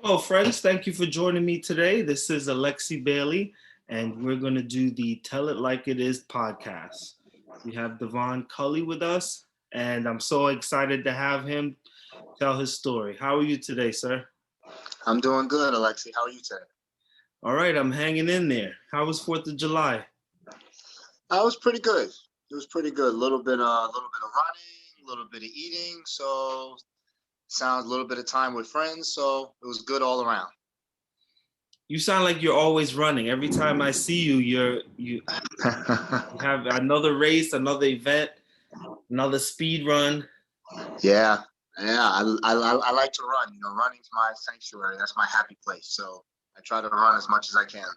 Hello, friends. Thank you for joining me today. This is Alexi Bailey, and we're going to do the Tell It Like It Is podcast. We have Davon Culley with us, and I'm so excited to have him tell his story. How are you today, sir? I'm doing good, Alexi. How are you today? All right, I'm hanging in there. How was 4th of July? I was pretty good. It was pretty good. A little bit of running, a little bit of eating. So sounds a little bit of time with friends. So it was good all around. You sound like you're always running. Every time I see you, you have another race, another event, another speed run. yeah, yeah. I like to run. Running's my sanctuary. That's my happy place. So I try to run as much as I can.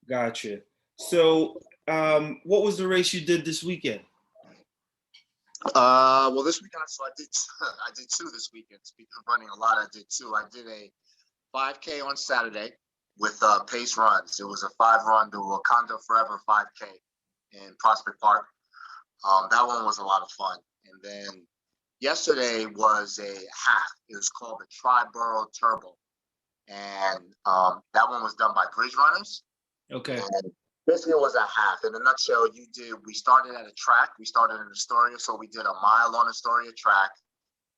Gotcha. So, what was the race you did this weekend? Well, this weekend, so I did. I did two this weekend. Speaking of running a lot, I did two. I did a 5K on Saturday with pace runs. It was a 5 run, the Wakanda Forever 5K in Prospect Park. That one was a lot of fun. And then yesterday was a half. It was called the Tri-Borough Turbo. And that one was done by Bridge Runners. Okay. And basically it was a half. In a nutshell, we started at a track. We started in Astoria. So we did a mile on Astoria track.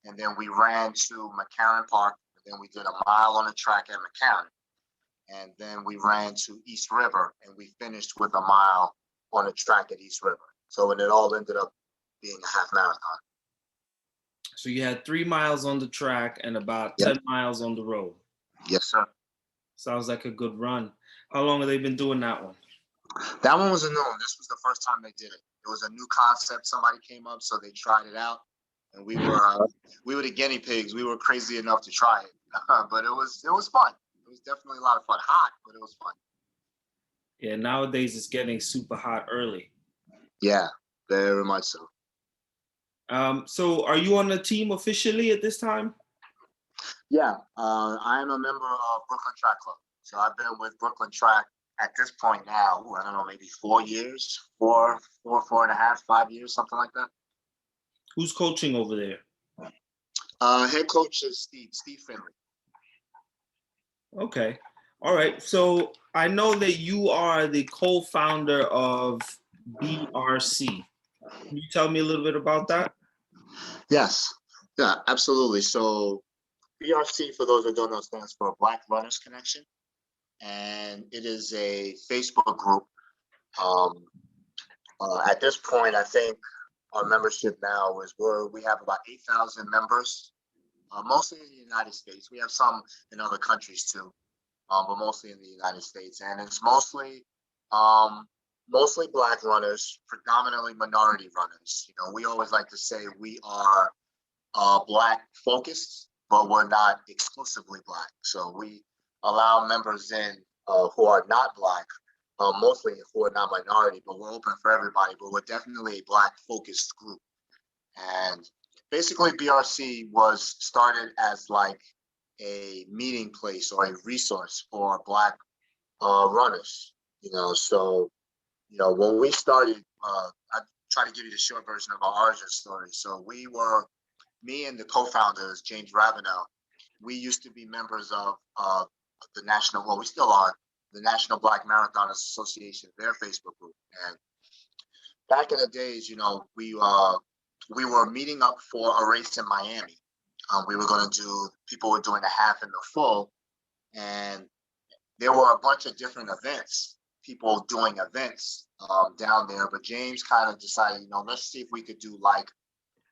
And then we ran to McCarran Park. And then we did a mile on the track at McCarran. And then we ran to East River. And we finished with a mile on the track at East River. So and it all ended up being a half marathon. So you had 3 miles on the track and about Yep. 10 miles on the road. Yes, sir. Sounds like a good run. How long have they been doing that one? That one was a new one. This was the first time they did it. It was a new concept. Somebody came up, so they tried it out, and we were the guinea pigs. We were crazy enough to try it, but it was fun. It was definitely a lot of fun. Hot, but it was fun. Yeah, nowadays it's getting super hot early. Yeah, very much so. So are you on the team officially at this time? Yeah, I am a member of Brooklyn Track Club. So I've been with Brooklyn Track at this point now. I don't know, maybe 4 years, four and a half, 5 years, something like that. Who's coaching over there? Head coach is Steve Finley. Okay. All right. So I know that you are the co-founder of BRC. Can you tell me a little bit about that? Yes, yeah, absolutely. So BRC, for those that don't know, stands for Black Runners Connection, and it is a Facebook group. Um, at this point, I think our membership now is where we have about 8,000 members, mostly in the United States. We have some in other countries too, but mostly in the United States. And it's mostly Black runners, predominantly minority runners. We always like to say we are Black focused, but we're not exclusively Black. So we allow members in who are not Black, mostly who are not minority, but we're open for everybody. But we're definitely a Black focused group. And basically, BRC was started as like a meeting place or a resource for Black runners. When we started, I try to give you the short version of our origin story. So me and the co-founders, James Ravenel, we used to be members of the national, well, we still are, the National Black Marathoners Association, their Facebook group. And back in the days, we were meeting up for a race in Miami. People were doing the half and the full, and there were a bunch of different events, people doing events down there. But James kind of decided, let's see if we could do like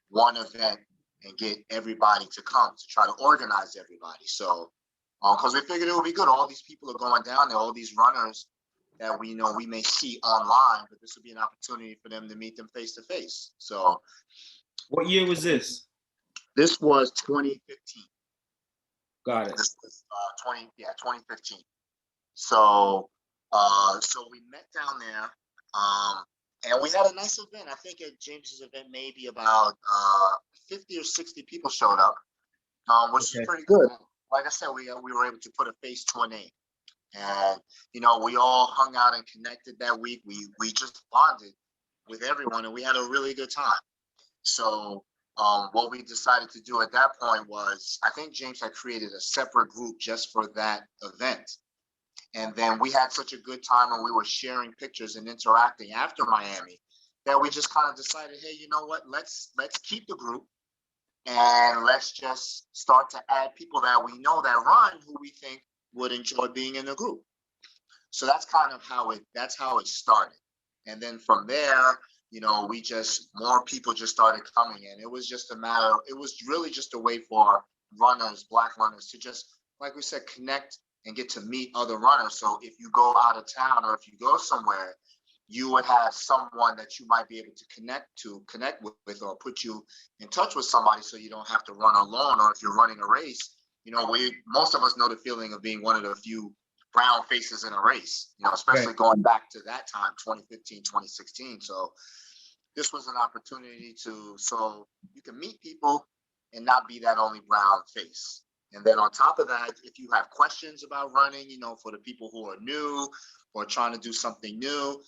one event and get everybody to come to try to organize everybody. So, because we figured it would be good. All these people are going down there, all these runners that we may see online, but this would be an opportunity for them to meet them face to face. So, What year was this? This was 2015. Got it. This was 2015. So we met down there, and we had a nice event. I think at James's event, maybe about 50 or 60 people showed up, which is pretty good. Like I said, we were able to put a face to a name, and we all hung out and connected that week. We just bonded with everyone, and we had a really good time. So what we decided to do at that point was, I think James had created a separate group just for that event. And then we had such a good time and we were sharing pictures and interacting after Miami that we just kind of decided, hey, you know what? Let's keep the group and let's just start to add people that we know that run who we think would enjoy being in the group. So that's kind of how it started. And then from there, more people just started coming in. It was just it was really just a way for runners, Black runners, to just, like we said, connect and get to meet other runners. So if you go out of town or if you go somewhere, you would have someone that you might be able to connect with or put you in touch with somebody so you don't have to run alone. Or if you're running a race, most of us know the feeling of being one of the few brown faces in a race, especially Right. going back to that time, 2015, 2016. So this was an opportunity so you can meet people and not be that only brown face. And then on top of that, if you have questions about running, for the people who are new or trying to do something new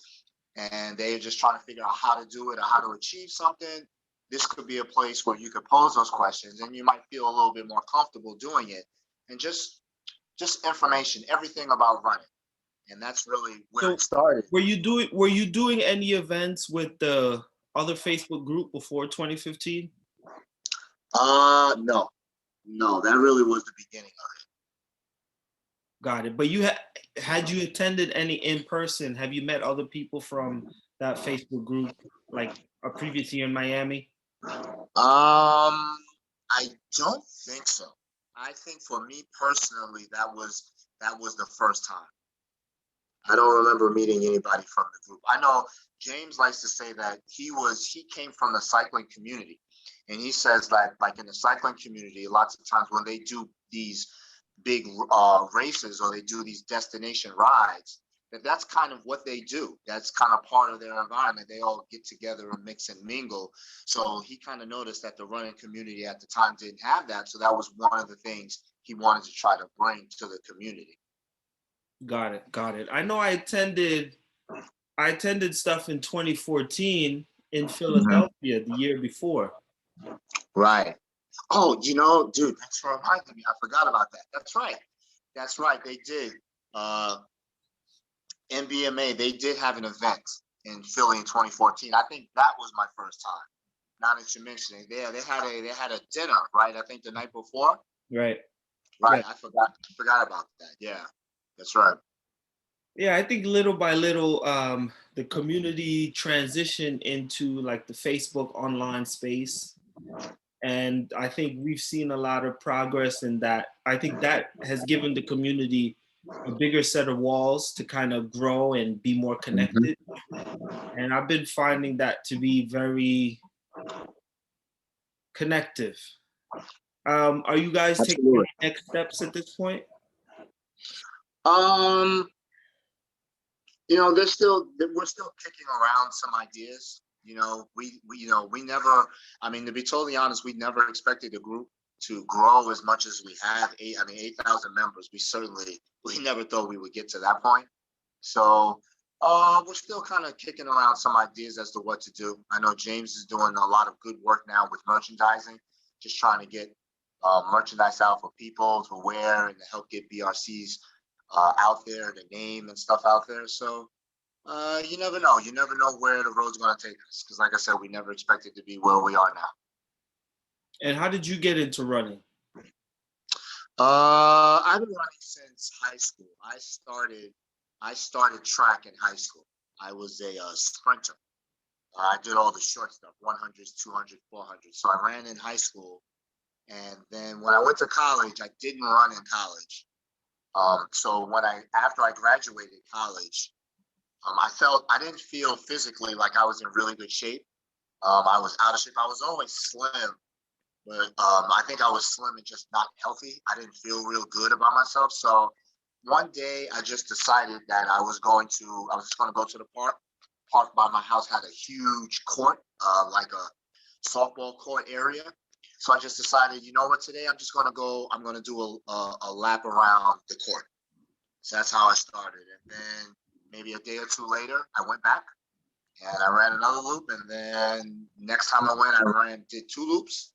and they're just trying to figure out how to do it or how to achieve something, this could be a place where you could pose those questions and you might feel a little bit more comfortable doing it. And just information, everything about running. And that's really where So it started. were you doing any events with the other Facebook group before 2015? No, that really was the beginning of Got it. But had you attended any in person? Have you met other people from that Facebook group like a previous year in Miami? it. I don't think so. I think for me personally, that was the first time. I don't remember meeting anybody from the group. I know James likes to say that he came from the cycling community. And he says that like in the cycling community, lots of times when they do these big races or they do these destination rides, that's kind of what they do. That's kind of part of their environment. They all get together and mix and mingle. So he kind of noticed that the running community at the time didn't have that. So that was one of the things he wanted to try to bring to the community. Got it. Got it. I know I attended stuff in 2014 in Mhm. Philadelphia the year before. Right. Oh, dude, thanks for reminding me. I forgot about that. That's right. That's right. They did. NBMA, they did have an event in Philly in 2014. I think that was my first time. Now that you mention it, they had a dinner, right? I think the night before. Right. Right. Right. I forgot about that. Yeah. That's right. Yeah, I think little by little, the community transitioned into like the Facebook online space. And I think we've seen a lot of progress in that. I think that has given the community a bigger set of walls to kind of grow and be more Mhm. connected. And I've been finding that to be very connective. Are you guys taking Absolutely. any next steps at this point? Um, we're still kicking around some ideas. We never, I mean, to be totally honest, we never expected the group to grow as much as we have. 8,000 members. We never thought we would get to that point. So, we're still kind of kicking around some ideas as to what to do. I know James is doing a lot of good work now with merchandising, just trying to get merchandise out for people to wear and to help get BRCs out there, the name and stuff out there. So you never know. You never know where the road's going to take us. Because, like I said, we never expected to be where we are now. And how did you get into running? I've been running since high school. I started track in high school. I was a sprinter. I did all the short stuff, 100s, 200s, 400s. So I ran in high school. And then when I went to college, I didn't run in college. So after I graduated college, I didn't feel physically like I was in really good shape. I was out of shape. I was always slim, but I think I was slim and just not healthy. I didn't feel real good about myself. So one day I just decided that I was just going to go to the park. Park by my house had a huge court, like a softball court area. So I just decided, you know what, today I'm going to do a lap around the court. So that's how I started. And then maybe a day or two later, I went back and I ran another loop. And then next time I went, did two loops.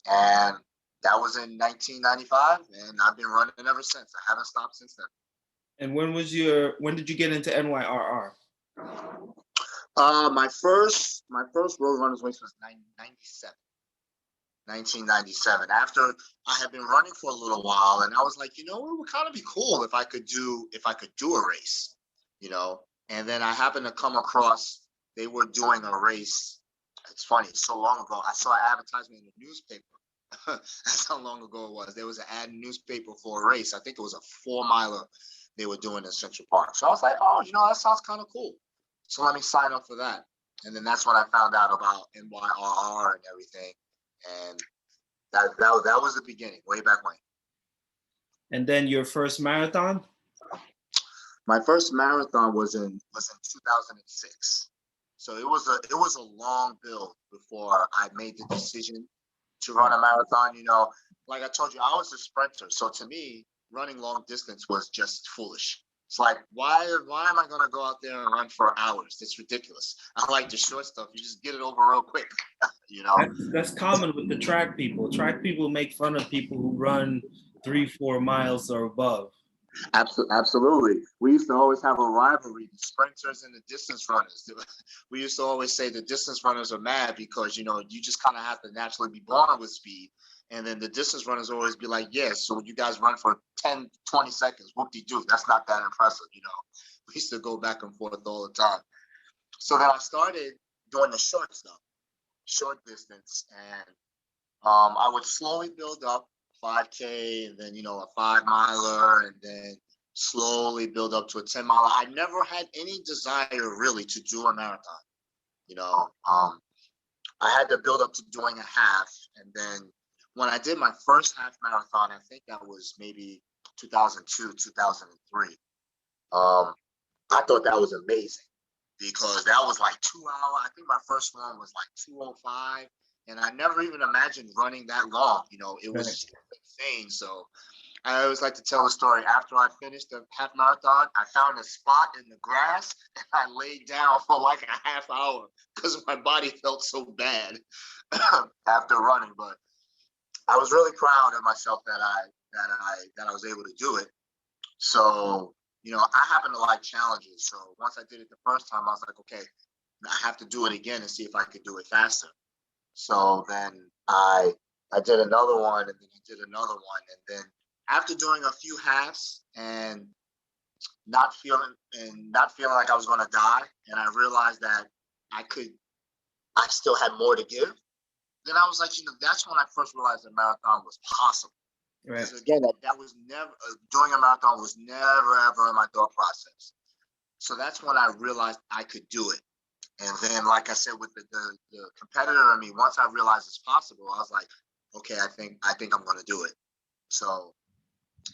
And that was in 1995, and I've been running ever since. I haven't stopped since then. And when did you get into NYRR? My first road runners race was 1997. After I had been running for a little while, and I was like, it would kind of be cool if I could do a race, And then I happened to come across they were doing a race. It's funny, it's so long ago. I saw an advertisement in the newspaper. That's how long ago it was. There was an ad in the newspaper for a race. I think it was a 4-miler they were doing in Central Park. So I was like, oh, that sounds kind of cool. So let me sign up for that. And then that's when I found out about NYRR and everything. And that was the beginning, way back when. And then your first marathon? My first marathon was in 2006. So it was a long build before I made the decision to run a marathon. Like I told you, I was a sprinter. So to me, running long distance was just foolish. It's like, why am I going to go out there and run for hours? It's ridiculous. I like the short stuff. You just get it over real quick, That's common with the track people. Track people make fun of people who run 3-4 miles or above. Absolutely. We used to always have a rivalry, the sprinters and the distance runners. We used to always say the distance runners are mad because, you just kind of have to naturally be born with speed. And then the distance runners always be like, yes, so you guys run for 10, 20 seconds. Whoop-de-doo. That's not that impressive, We used to go back and forth all the time. So then I started doing the short stuff, short distance. And I would slowly build up 5K and then, a 5-miler and then slowly build up to a 10-miler. I never had any desire really to do a marathon. I had to build up to doing a half. And then when I did my first half marathon, I think that was maybe 2002, 2003. I thought that was amazing because that was like 2 hours. I think my first one was like 2:05. And I never even imagined running that long. It was just insane. So I always like to tell the story. After I finished the half marathon, I found a spot in the grass and I laid down for like a half hour because my body felt so bad after running. But I was really proud of myself that I was able to do it. So, I happen to like challenges. So once I did it the first time, I was like, okay, I have to do it again and see if I could do it faster. So then I did another one and then I did another one. And then after doing a few halves and not feeling like I was going to die, and I realized that I still had more to give, then I was like, that's when I first realized that marathon was possible. Right. Because again, that was never, doing a marathon was never, ever in my thought process. So that's when I realized I could do it. And then, like I said, with the competitor in me, once I realized it's possible, I was like, okay, I think I'm going to do it. So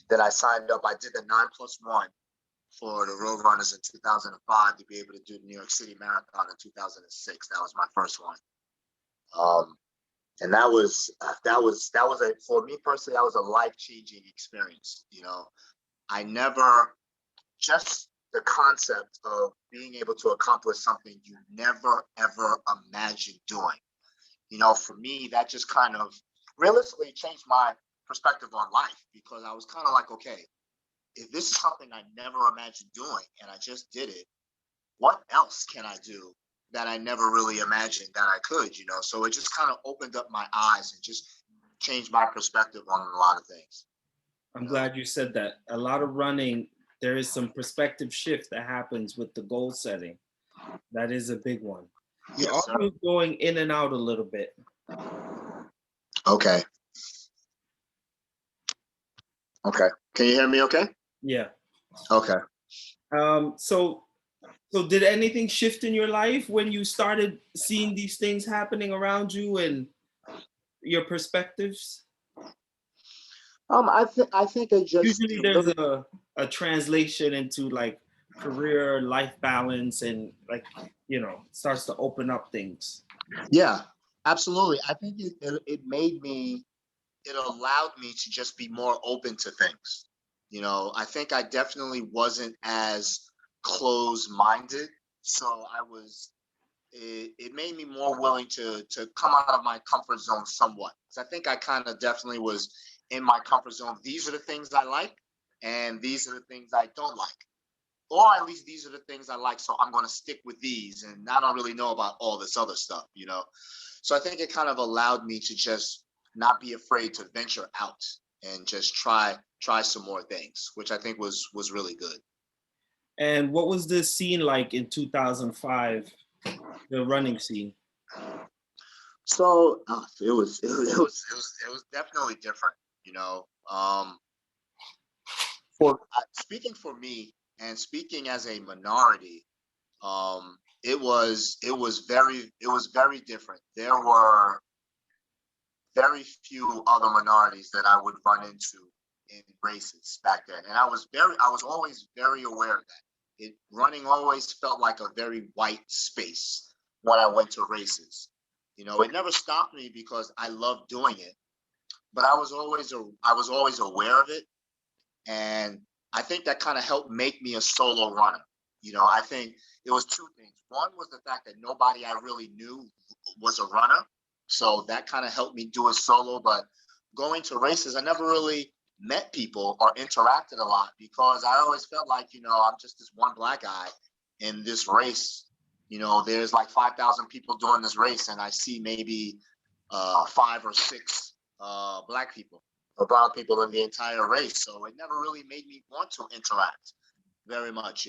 then I signed up. I did the 9+1 for the Road Runners in 2005 to be able to do the New York City Marathon in 2006. That was my first one. And that was for me personally, that was a life-changing experience. I never, just the concept of being able to accomplish something you never, ever imagined doing. For me, that just kind of realistically changed my perspective on life because I was kind of like, okay, if this is something I never imagined doing and I just did it, what else can I do that I never really imagined that I could, So it just kind of opened up my eyes and just changed my perspective on a lot of things. I'm glad you said that. A lot of running, there is some perspective shift that happens with the goal setting. That is a big one. You're also going in and out a little bit. Okay. Can you hear me okay? Yeah. Okay. So did anything shift in your life when you started seeing these things happening around you and your perspectives? I think it just usually there's a translation into like career life balance and like starts to open up things. Yeah, absolutely. I think it allowed me to just be more open to things. I think I definitely wasn't as close-minded. So I was it made me more willing to come out of my comfort zone somewhat. Because I think I kind of definitely was in my comfort zone. These are the things I like, and these are the things I don't like. Or at least these are the things I like, so I'm going to stick with these, and I don't really know about all this other stuff, you know. So I think it kind of allowed me to just not be afraid to venture out and just try some more things, which I think was really good. And what was this scene like in 2005, the running scene? So it was definitely different, you know. Speaking for me and speaking as a minority, it was very different. There were very few other minorities that I would run into in races back then, and I was always very aware of that. Running always felt like a very white space when I went to races. You know, it never stopped me because I loved doing it, but I was always aware of it, and I think that kind of helped make me a solo runner. You know, I think it was two things. One was the fact that nobody I really knew was a runner. So that kind of helped me do it solo. But going to races, I never really met people or interacted a lot because I always felt like, I'm just this one black guy in this race. You know, there's like 5,000 people doing this race, and I see maybe five or six black people or brown people in the entire race. So it never really made me want to interact very much,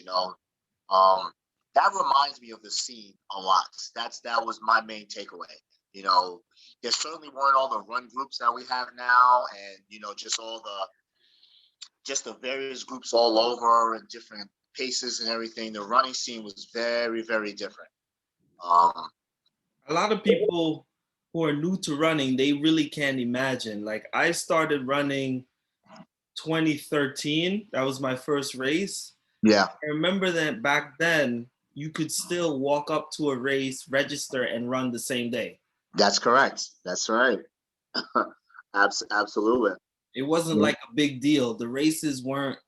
Um, that reminds me of the scene a lot. That was my main takeaway. You know, there certainly weren't all the run groups that we have now, and just the various groups all over and different paces and everything. The running scene was very, very different. Um, A lot of people who are new to running, they really can't imagine. Like I started running 2013. That was my first race. yeah, I remember that back then you could still walk up to a race, register, and run the same day. that's correct. That's right. Absolutely. It wasn't like a big deal. The races weren't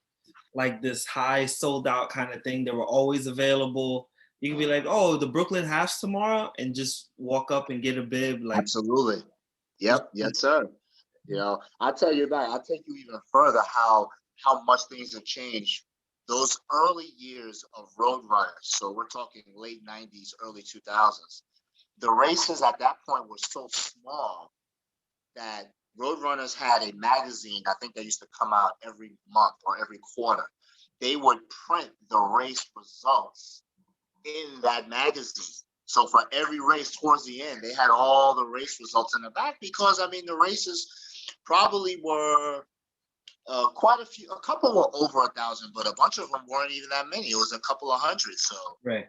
like this high sold out kind of thing. They were always available. You could be like, oh, the Brooklyn Half's tomorrow, and just walk up and get a bib. Like, Absolutely. Yep. Yes, sir. I'll tell you that. I'll take you even further how much things have changed. Those early years of road runners, so we're talking late 90s, early 2000s, the races at that point were so small that Roadrunners had a magazine. I think they used to come out every month or every quarter. They would print the race results in that magazine. So for every race towards the end, they had all the race results in the back because I mean the races probably were quite a few. A couple were over 1,000, but a bunch of them weren't even that many. It was a couple of hundred. So right.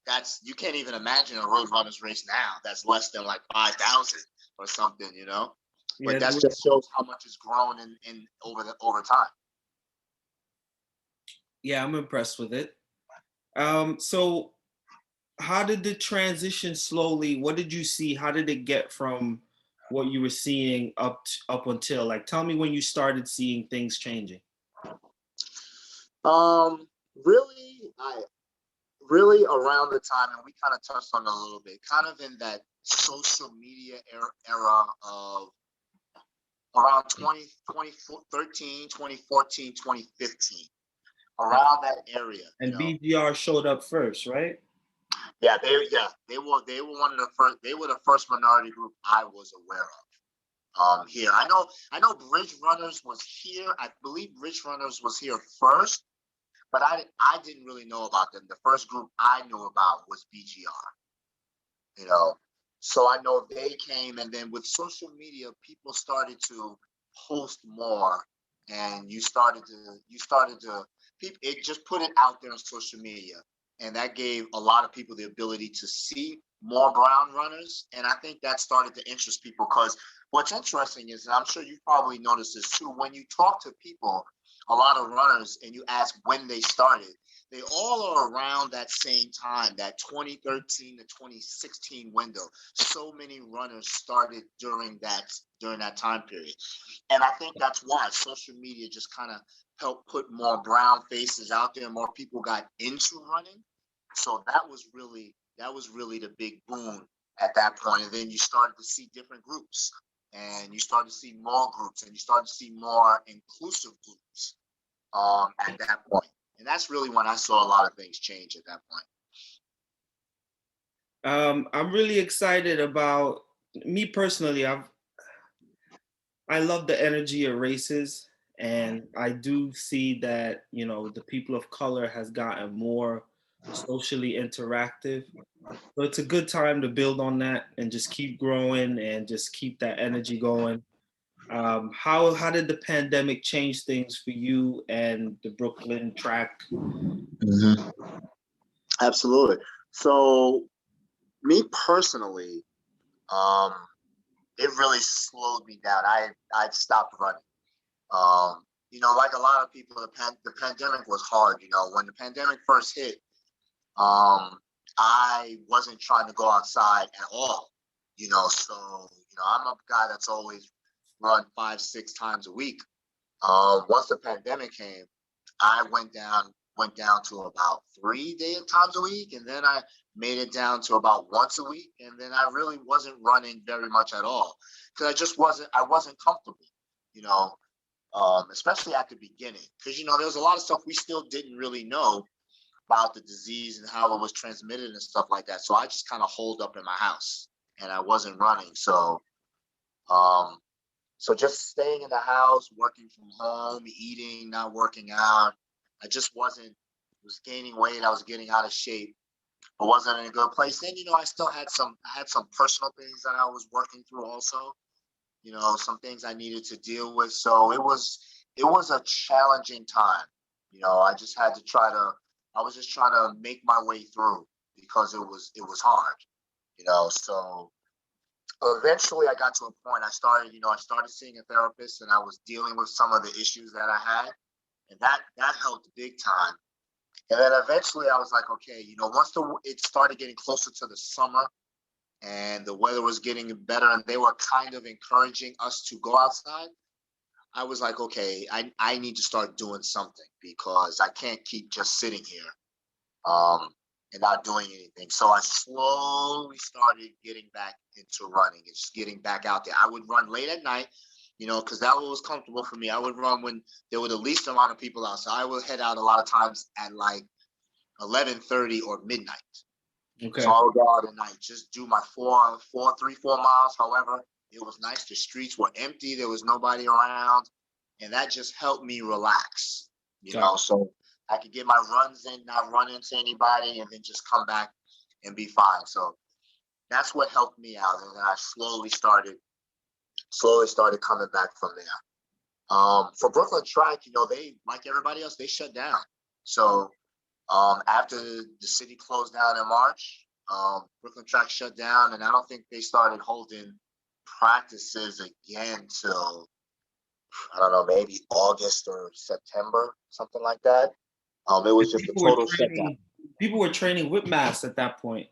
That's you can't even imagine a road runners race now. That's less than like 5,000 or something. But Yeah, that just shows how much it's grown in over time. yeah, I'm impressed with it. So how did the transition slowly? What did you see? How did it get from what you were seeing up until like? Tell me when you started seeing things changing. Um, really, I really around the time, and we kind of touched on it a little bit, kind of in that social media era of around 2013, 2014, 2015, around that area, And BGR showed up first, right? they were one of the first. They were the first minority group I was aware of. Here, I know Bridge Runners was here. I believe Bridge Runners was here first, but I didn't really know about them. The first group I knew about was BGR. So I know they came, and then with social media, people started to post more, and you started to people. It just put it out there on social media, and that gave a lot of people the ability to see more brown runners, and I think that started to interest people because what's interesting is, and I'm sure you probably noticed this too, when you talk to people, a lot of runners, and you ask when they started, they all are around that same time, that 2013 to 2016 window. So many runners started during that time period. And I think that's why social media just kind of helped put more brown faces out there. More people got into running. So that was really That was really the big boom at that point. And then you started to see different groups, and you started to see more groups, and you started to see more inclusive groups at that point. And that's really when I saw a lot of things change at that point. I'm really excited about me personally. I love the energy of races, and I do see that the people of color has gotten more socially interactive. So it's a good time to build on that and just keep growing and just keep that energy going. How did the pandemic change things for you and the Brooklyn track? Mm-hmm. Absolutely. So me personally, um, it really slowed me down. I stopped running. Like a lot of people, the pandemic was hard. When the pandemic first hit, I wasn't trying to go outside at all. So I'm a guy that's always run 5, 6 times a week. Once the pandemic came, I went down to about 3 times a week, and then I made it down to about once a week, and then I really wasn't running very much at all because I wasn't comfortable, you know, especially at the beginning, because there was a lot of stuff we still didn't really know about the disease and how it was transmitted and stuff like that. So I just kind of holed up in my house and I wasn't running. Um, so just staying in the house, working from home, eating, not working out. I just was gaining weight. I was getting out of shape. I wasn't in a good place. Then, I had some personal things that I was working through also, some things I needed to deal with. So it was a challenging time. I was just trying to make my way through because it was hard, so eventually I got to a point I started seeing a therapist, and I was dealing with some of the issues that I had, and that helped big time. And then eventually I was like, okay, once it started getting closer to the summer and the weather was getting better and they were kind of encouraging us to go outside, I was like, okay, I need to start doing something because I can't keep just sitting here um, and not doing anything. So I slowly started getting back into running and just getting back out there. I would run late at night, because that was comfortable for me. I would run when there were the least amount of people out. So I would head out a lot of times at like 11:30 or midnight. So Okay. I would go out at night, just do my 4 miles. However, it was nice. The streets were empty. There was nobody around. And that just helped me relax, Got it. so I could get my runs in, not run into anybody, and then just come back and be fine. So that's what helped me out. And then I slowly started coming back from there. For Brooklyn Track, they, like everybody else, they shut down. So after the city closed down in March, Brooklyn Track shut down, and I don't think they started holding practices again till, I don't know, maybe August or September, something like that. It And was just a total shutdown. people were training with masks at that point.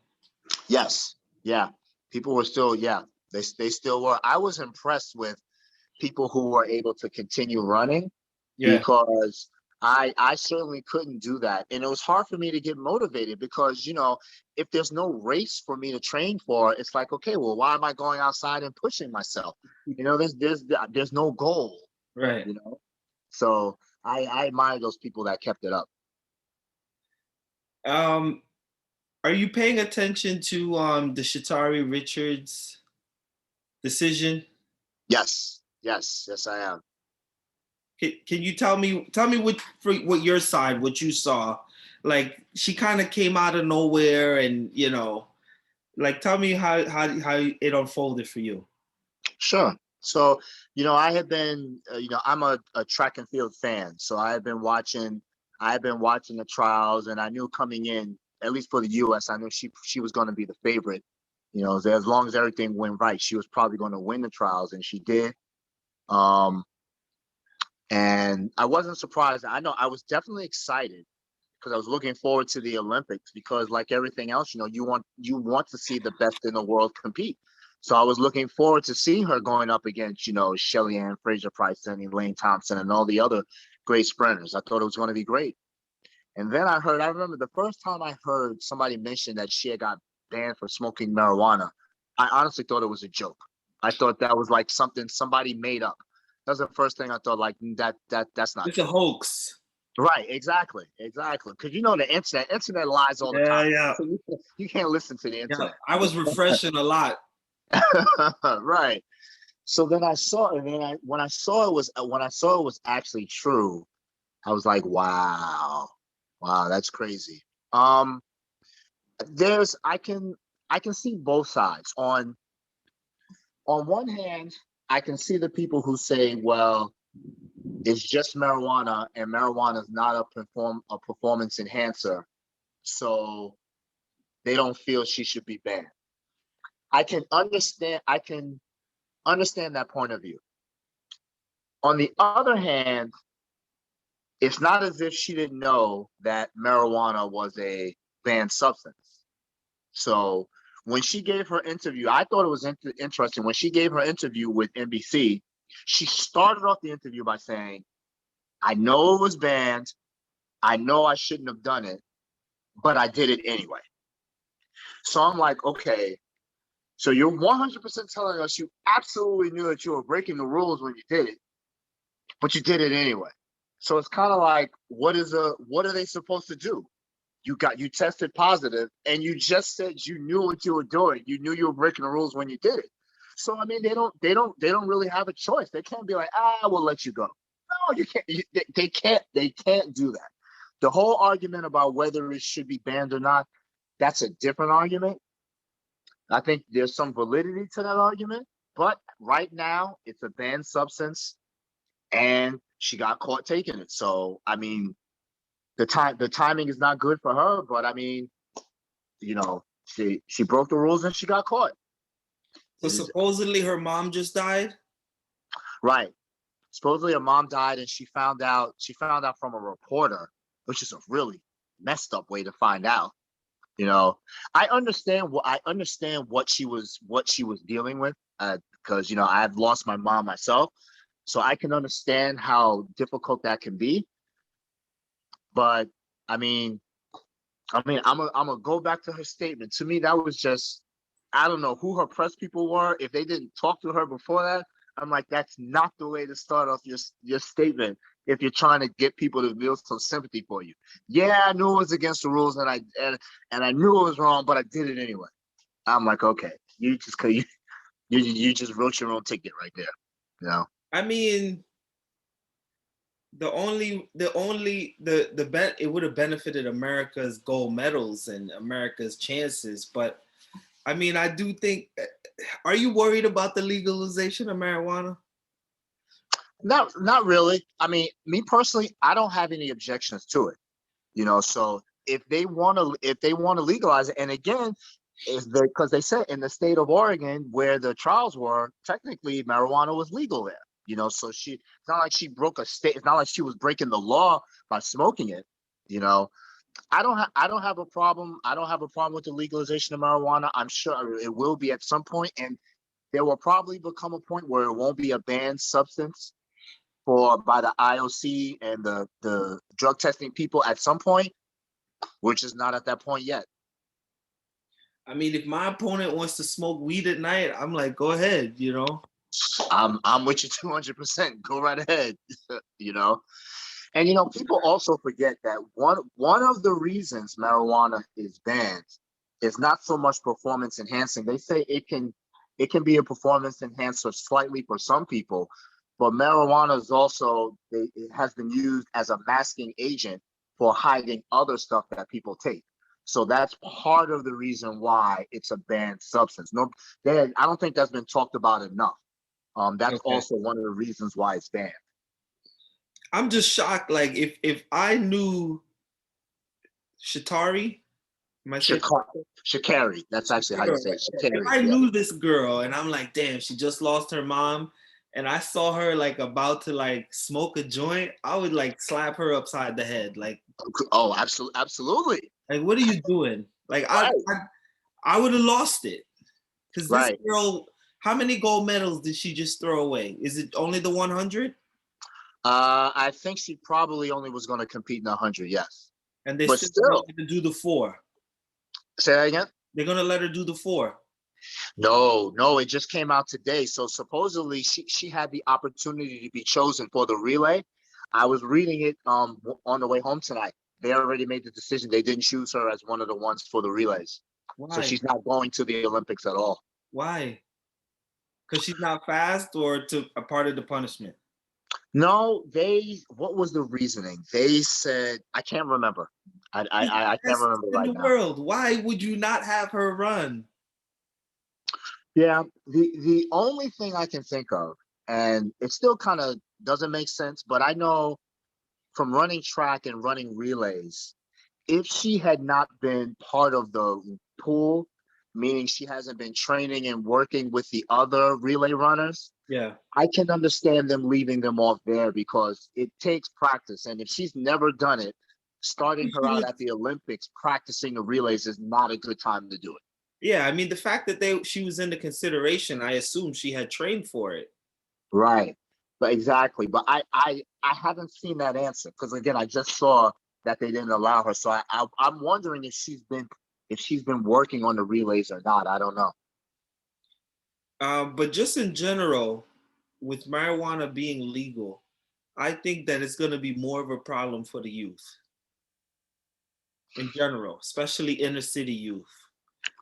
Yes, yeah, people were still, yeah, they still were. I was impressed with people who were able to continue running Yeah. because I certainly couldn't do that. And it was hard for me to get motivated because, if there's no race for me to train for, it's like, okay, well, why am I going outside and pushing myself? There's no goal, Right. you know. So I admire those people that kept it up. Um, are you paying attention to the Shatari Richards decision? Yes, yes, yes, I am. Can you tell me what your side, what you saw? Like she kind of came out of nowhere, and like tell me how it unfolded for you. Sure. So, I have been, I'm a track and field fan. So I have been watching the trials, and I knew coming in, at least for the US, I knew she was going to be the favorite. As long as everything went right, she was probably going to win the trials, and she did. Um, and I wasn't surprised. I know I was definitely excited because I was looking forward to the Olympics because, like everything else, you want to see the best in the world compete. So I was looking forward to seeing her going up against, Shelly Ann Fraser Price and Elaine Thompson and all the other great sprinters. I thought it was going to be great. And then I remember the first time I heard somebody mention that she had got banned for smoking marijuana, I honestly thought it was a joke. I thought that was like something somebody made up. That was the first thing I thought, like that's not It's a true. hoax. Right, exactly. Because you know the internet lies all the Yeah, time. yeah, So you can't listen to the yeah. internet. I was refreshing a lot. Right. So then I saw it, and then when I saw it was actually true, I was like, wow, that's crazy. Um, there's I can see both sides. On one hand, I can see the people who say, well, it's just marijuana, and marijuana is not a performance enhancer, so they don't feel she should be banned. I can understand that point of view. On the other hand, it's not as if she didn't know that marijuana was a banned substance. So when she gave her interview, I thought it was interesting. When she gave her interview with NBC, she started off the interview by saying, I know it was banned. I know I shouldn't have done it, but I did it anyway. So I'm like, okay, so you're 100% telling us you absolutely knew that you were breaking the rules when you did it, but you did it anyway. So it's kind of like, what are they supposed to do? You tested positive, and you just said you knew what you were doing. You knew you were breaking the rules when you did it. So I mean, they don't really have a choice. They can't be like, we'll let you go. No, you can't. They can't do that. The whole argument about whether it should be banned or not, that's a different argument. I think there's some validity to that argument, but right now it's a banned substance, and she got caught taking it. So I mean, the timing is not good for her, but I mean, she broke the rules and she got caught. So It is supposedly her mom just died. right. Supposedly her mom died, and she found out from a reporter, which is a really messed up way to find out. You know, I understand what she was dealing with, because I've lost my mom myself, so I can understand how difficult that can be. But I mean, I'm gonna go back to her statement. To me, that was just, I don't know who her press people were. If they didn't talk to her before that, I'm like, that's not the way to start off your statement if you're trying to get people to feel some sympathy for you. Yeah, I knew it was against the rules, and I knew it was wrong, but I did it anyway. I'm like, okay, you just wrote your own ticket right there. You know? I mean, the bet it would have benefited America's gold medals and America's chances, but I mean, I do think. Are you worried about the legalization of marijuana? Not really. I mean, me personally, I don't have any objections to it. So if they want to legalize it, and again, is because they said in the state of Oregon where the trials were, technically marijuana was legal there. So it's not like she broke a state. It's not like she was breaking the law by smoking it. You know, I don't have a problem. I don't have a problem with the legalization of marijuana. I'm sure it will be at some point, and there will probably become a point where it won't be a banned substance by the IOC and the drug testing people at some point, which is not at that point yet. I mean, if my opponent wants to smoke weed at night, I'm like, go ahead, I'm with you 200%. Go right ahead. you know. And people also forget that one of the reasons marijuana is banned is not so much performance enhancing. They say it can be a performance enhancer slightly for some people, but marijuana is also it has been used as a masking agent for hiding other stuff that people take. So that's part of the reason why it's a banned substance. No, I don't think that's been talked about enough. That's Okay. also one of the reasons why it's banned. I'm just shocked. Like if I knew Shatari, am I saying Shakari. That's actually how you Shakira, say right? it. If Shakari. I Yeah. knew this girl and I'm like, damn, she just lost her mom, and I saw her like about to like smoke a joint, I would like slap her upside the head. Oh, absolutely, absolutely. What are you doing? Like Right. I would have lost it. Because this Right. girl, how many gold medals did she just throw away? Is it only the 100? I think she probably only was going to compete in 100. Yes, And they but still still, wanted to do the 4. say that again. They're gonna let her do the 4. No, no, it just came out today. So supposedly she had the opportunity to be chosen for the relay. I was reading it on the way home tonight. They already made the decision. They didn't choose her as one of the ones for the relays. So Why? she's not going to the Olympics at all. Why? Because she's not fast, or to a part of the punishment? No, what was the reasoning? They said, I can't remember. She's the I can't best remember in right the now. world. Why would you not have her run? Yeah, the only thing I can think of, and it still kind of doesn't make sense, but I know from running track and running relays, if she had not been part of the pool, meaning she hasn't been training and working with the other relay runners, Yeah. I can understand them leaving them off there because it takes practice. And if she's never done it, starting her She out was, at the Olympics practicing the relays is not a good time to do it. yeah, I mean the fact that she was in the consideration, I assume she had trained for it. Right. But exactly. But I haven't seen that answer because again, I just saw that they didn't allow her. So I'm wondering if she's been working on the relays or not. I don't know. But just in general, with marijuana being legal, I think that it's going to be more of a problem for the youth in general, especially inner city youth.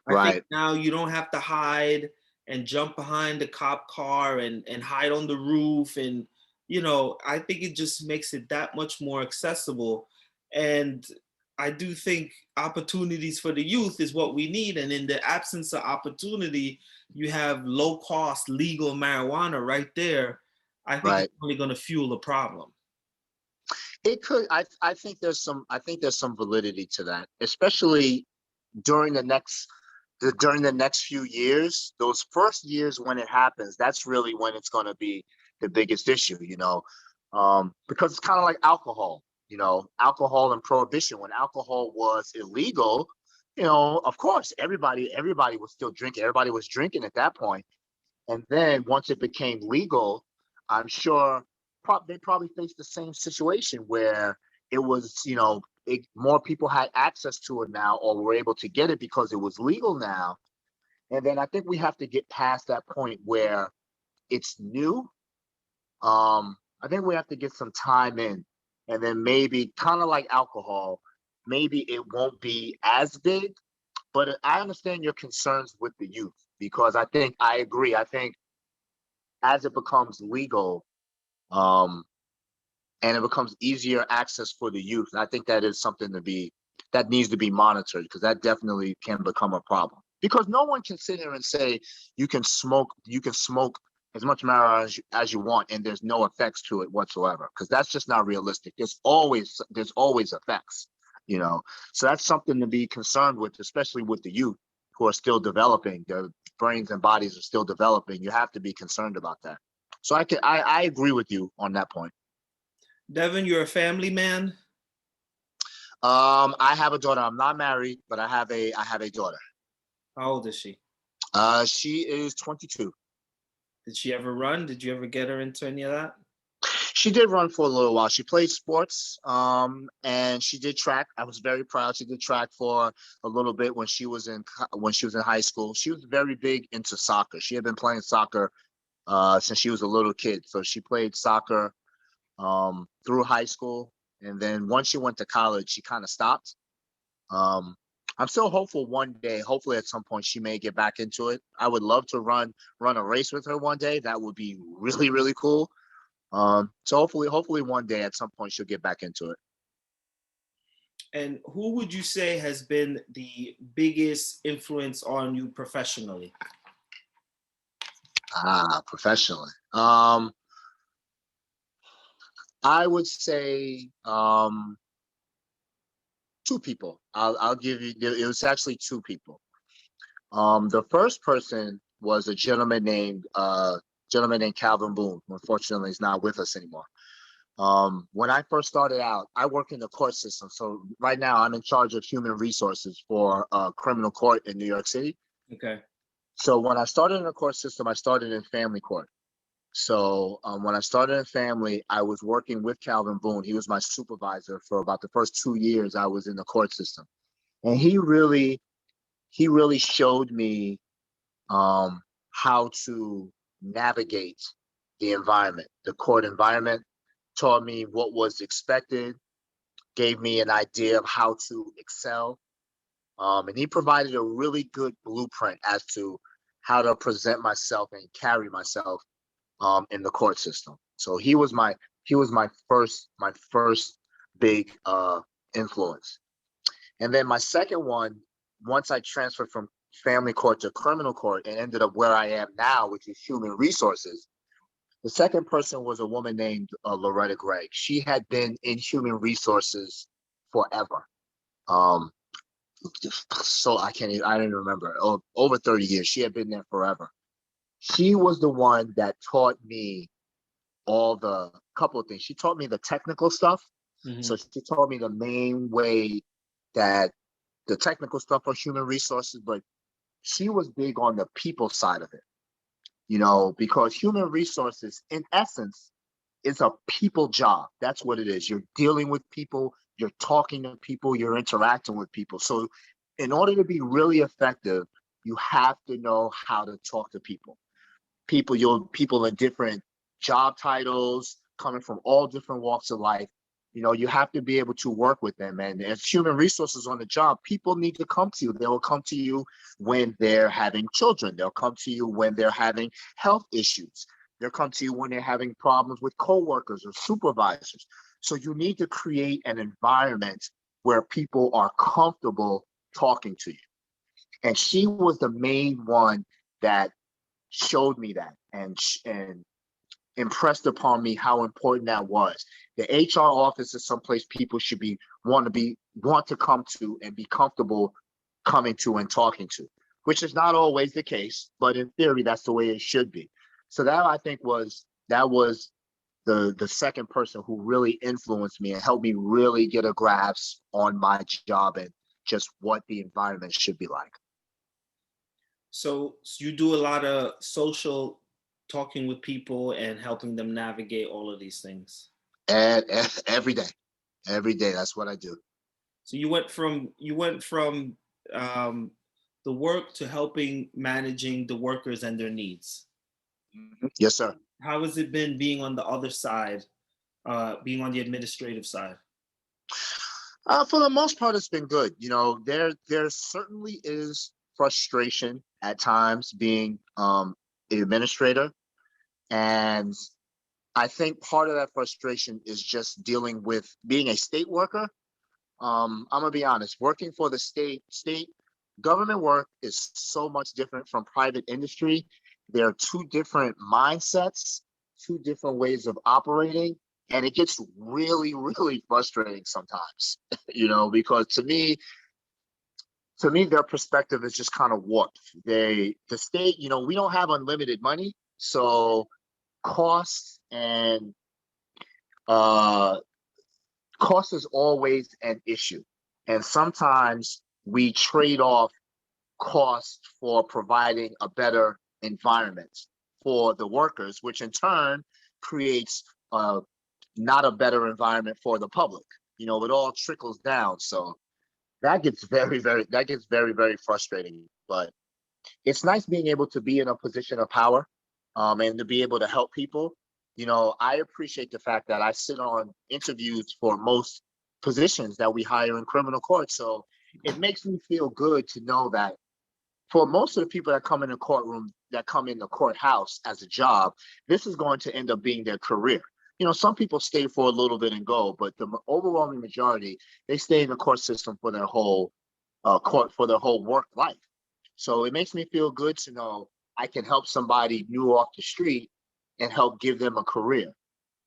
I think Right. now you don't have to hide and jump behind the cop car and hide on the roof. And, I think it just makes it that much more accessible. And I do think opportunities for the youth is what we need. And in the absence of opportunity, you have low cost legal marijuana right there. I think it's Right. only going to fuel the problem. It could I think there's some validity to that, especially during during the next few years. Those first years when it happens, that's really when it's going to be the biggest issue, because it's kind of like alcohol, alcohol and prohibition. When alcohol was illegal, of course everybody was still drinking. Everybody was drinking at that point. And then once it became legal, I'm sure they probably faced the same situation where it was, more people had access to it now or were able to get it because it was legal now. And then I think we have to get past that point where it's new. I think we have to get some time in, and then maybe kind of like alcohol, maybe it won't be as big. But I understand your concerns with the youth because I agree. I think as it becomes legal, um, and it becomes easier access for the youth, I think that is something that needs to be monitored because that definitely can become a problem. Because no one can sit here and say you can smoke as much marijuana as you want and there's no effects to it whatsoever because that's just not realistic. There's always effects, you know. So that's something to be concerned with, especially with the youth who are still developing. Their brains and bodies are still developing. You have to be concerned about that. So I agree with you on that point. Devin, you're a family man. I have a daughter. I'm not married, but I have a daughter. How old is she? She is 22. Did she ever run? Did you ever get her into any of that? She did run for a little while. She played sports, and she did track. I was very proud. She did track for a little bit when she was in high school. She was very big into soccer. She had been playing soccer since she was a little kid. So she played soccer through high school, and then once she went to college, she kind of stopped. Um, I'm still hopeful one day. Hopefully, at some point, she may get back into it. I would love to run a race with her one day. That would be really really cool. So hopefully one day at some point she'll get back into it. And who would you say has been the biggest influence on you professionally? Professionally. I would say two people. I'll give you. It was actually two people. The first person was a gentleman named Calvin Boone. Unfortunately, he's not with us anymore. When I first started out, I work in the court system. So right now, I'm in charge of human resources for a criminal court in New York City. Okay. So when I started in the court system, I started in family court. So when I started in family, I was working with Calvin Boone. He was my supervisor for about the first 2 years I was in the court system. And he really showed me how to navigate the environment, the court environment, taught me what was expected, gave me an idea of how to excel. And he provided a really good blueprint as to how to present myself and carry myself in the court system. So he was my first big influence. And then my second one, once I transferred from family court to criminal court and ended up where I am now, which is human resources, the second person was a woman named Loretta Gregg. She had been in human resources forever. Um, so I didn't remember. Over 30 years. She had been there forever. She was the one that taught me all the couple of things. She taught me the technical stuff. Mm-hmm. So she taught me the main way that the technical stuff for human resources, but she was big on the people side of it, because human resources, in essence, is a people job. That's what it is. You're dealing with people, you're talking to people, you're interacting with people. So in order to be really effective, you have to know how to talk to people. People in different job titles, coming from all different walks of life. You have to be able to work with them. And as human resources on the job, people need to come to you. They will come to you when they're having children. They'll come to you when they're having health issues. They'll come to you when they're having problems with coworkers or supervisors. So you need to create an environment where people are comfortable talking to you. And she was the main one that showed me that and impressed upon me how important that was. The HR office is someplace people should want to come to and be comfortable coming to and talking to, which is not always the case, but in theory, that's the way it should be. So that I think was the second person who really influenced me and helped me really get a grasp on my job and just what the environment should be like. So you do a lot of social talking with people and helping them navigate all of these things. And every day, that's what I do. So you went from um, the work to helping managing the workers and their needs. Yes, sir. How has it been being on the other side, being on the administrative side? For the most part, it's been good. There certainly is frustration at times being an administrator, and I think part of that frustration is just dealing with being a state worker. I'm gonna be honest, working for the state government work is so much different from private industry. There are two different mindsets, two different ways of operating, and it gets really, really frustrating sometimes, because to me, their perspective is just kind of warped. The state, we don't have unlimited money, so costs and uh cost is always an issue. And sometimes we trade off cost for providing a better environment for the workers, which in turn creates not a better environment for the public. It all trickles down. So that gets very, very frustrating. But it's nice being able to be in a position of power and to be able to help people. I appreciate the fact that I sit on interviews for most positions that we hire in criminal court. So it makes me feel good to know that for most of the people that come in the courtroom, that come in the courthouse as a job, this is going to end up being their career. Some people stay for a little bit and go, but the overwhelming majority, they stay in the court system for their whole work life. So it makes me feel good to know I can help somebody new off the street and help give them a career.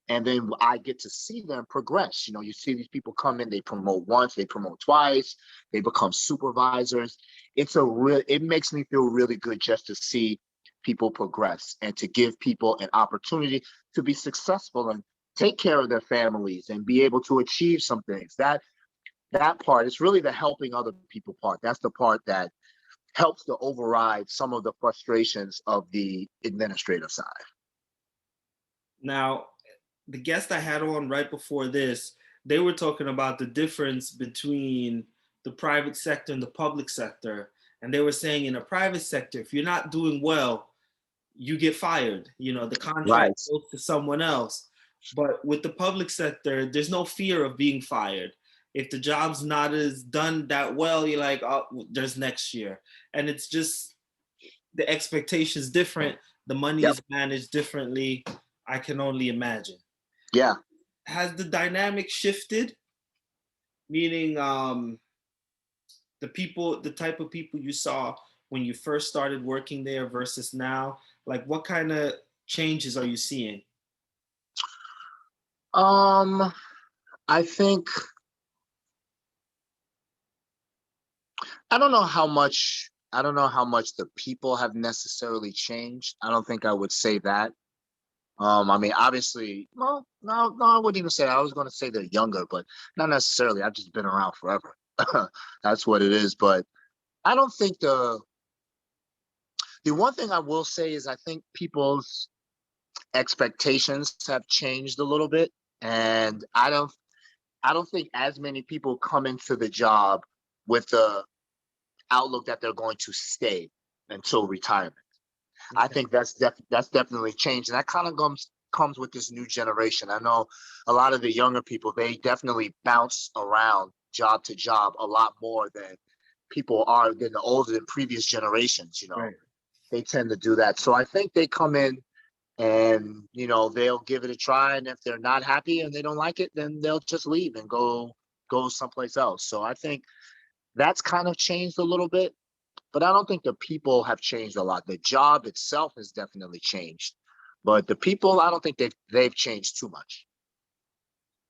And then I get to see them progress. You see these people come in, they promote once, they promote twice, they become supervisors. It makes me feel really good just to see people progress and to give people an opportunity to be successful and take care of their families and be able to achieve some things. That part is really the helping other people part. That's the part that helps to override some of the frustrations of the administrative side. Now, the guest I had on right before this, they were talking about the difference between the private sector and the public sector. And they were saying in the private sector, if you're not doing well, you get fired. You know, the contract Right. goes to someone else. But with the public sector, there's no fear of being fired. If the job's not as done that well, you're like, oh, there's next year. And it's just the expectation's different. The money Yep. is managed differently. I can only imagine. Yeah. Has the dynamic shifted? Meaning, the type of people you saw when you first started working there versus now, like what kind of changes are you seeing? Um, I think I don't know how much the people have necessarily changed. I don't think I would say that. I mean, obviously, no, I wouldn't even say that. I was going to say they're younger, but not necessarily. I've just been around forever. That's what it is. But I don't think the one thing I will say is I think people's expectations have changed a little bit, and I don't think as many people come into the job with the outlook that they're going to stay until retirement. I Okay. think that's definitely changed, and that kind of comes with this new generation. I know a lot of the younger people, they definitely bounce around job to job a lot more than people are than the older than previous generations. You know, Right. they tend to do that. So I think they come in and they'll give it a try, and if they're not happy and they don't like it, then they'll just leave and go someplace else. So I think that's kind of changed a little bit, but I don't think the people have changed a lot. The job itself has definitely changed, but the people, I don't think they've changed too much.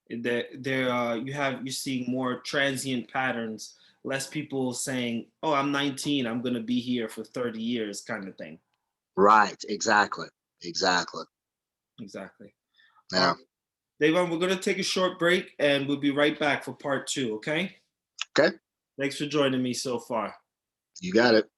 You're seeing more transient patterns, less people saying, "Oh, I'm 19, I'm gonna be here for 30 years," kind of thing. Right, exactly. Exactly. Exactly. All Yeah. right, Davon, we're gonna take a short break and we'll be right back for part two. Okay. Okay. Thanks for joining me so far. You got it.